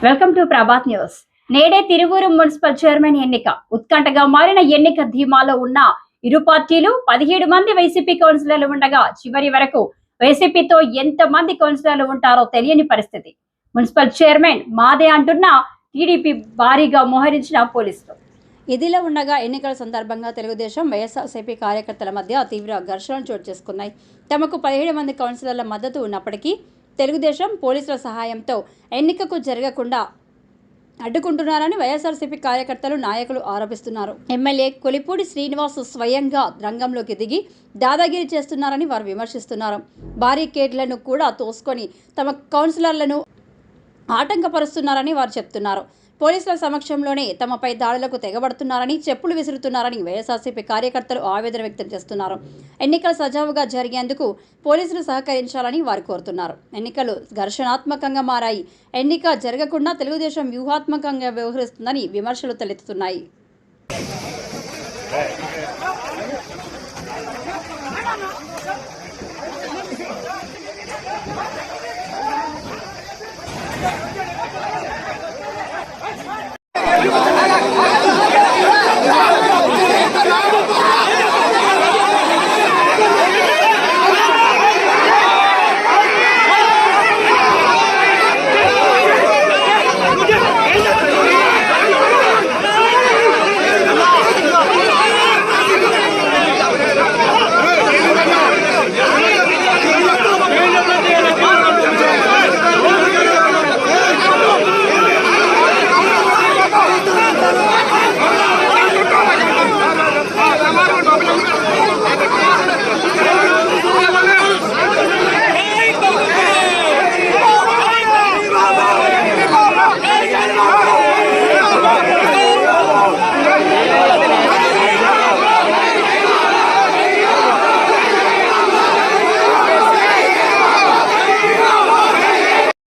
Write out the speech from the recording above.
Welcome to Prabhat news. నేడే Tiruvuru municipal chairman ఎన్నిక ఉత్కంఠగా మారిన ఎన్నిక ధీమాలో ఉన్న ఇరు పార్టీలు 17 మంది వైసీపీ కౌన్సిలర్లు ఉండగా చివరి వరకు వైసీపీతో ఎంత మంది కౌన్సిలర్లు ఉంటారో తెలియని పరిస్థితి. మున్సిపల్ చైర్మన్ మాదే అంటున్న టీడీపీ భారీగా మోహరించిన పోలీసులు. ఇదిలా ఉండగా ఎన్నికల సందర్భంగా తెలుగుదేశం వైఎస్ఆర్సీపీ కార్యకర్తల మధ్య తీవ్ర ఘర్షణలు చోటు చేసుకున్నాయి. తమకు 17 మంది కౌన్సిలర్ల మద్దతు ఉన్నప్పటికీ తెలుగుదేశం పోలీసుల సహాయంతో ఎన్నికకు జరగకుండా అడ్డుకుంటున్నారని వైఎస్ఆర్సీపీ కార్యకర్తలు నాయకులు ఆరోపిస్తున్నారు. ఎమ్మెల్యే కొలిపూడి శ్రీనివాస్ స్వయంగా రంగంలోకి దిగి దాదాగిరి చేస్తున్నారని వారు విమర్శిస్తున్నారు. బారికేడ్లను కూడా తోసుకొని తమ కౌన్సిలర్లను ఆటంకపరుస్తున్నారని వారు చెప్తున్నారు. పోలీసుల సమక్షంలోనే తమపై దాడులకు తెగబడుతున్నారని, చెప్పులు విసురుతున్నారని వైఎస్ఆర్సీపీ కార్యకర్తలు ఆవేదన వ్యక్తం చేస్తున్నారు. ఎన్నికలు సజావుగా జరిగేందుకు పోలీసులు సహకరించాలని వారు కోరుతున్నారు. ఎన్నికలు ఘర్షణాత్మకంగా మారాయి. ఎన్నిక జరగకుండా తెలుగుదేశం వ్యూహాత్మకంగా వ్యవహరిస్తుందని విమర్శలు తలెత్తుతున్నాయి.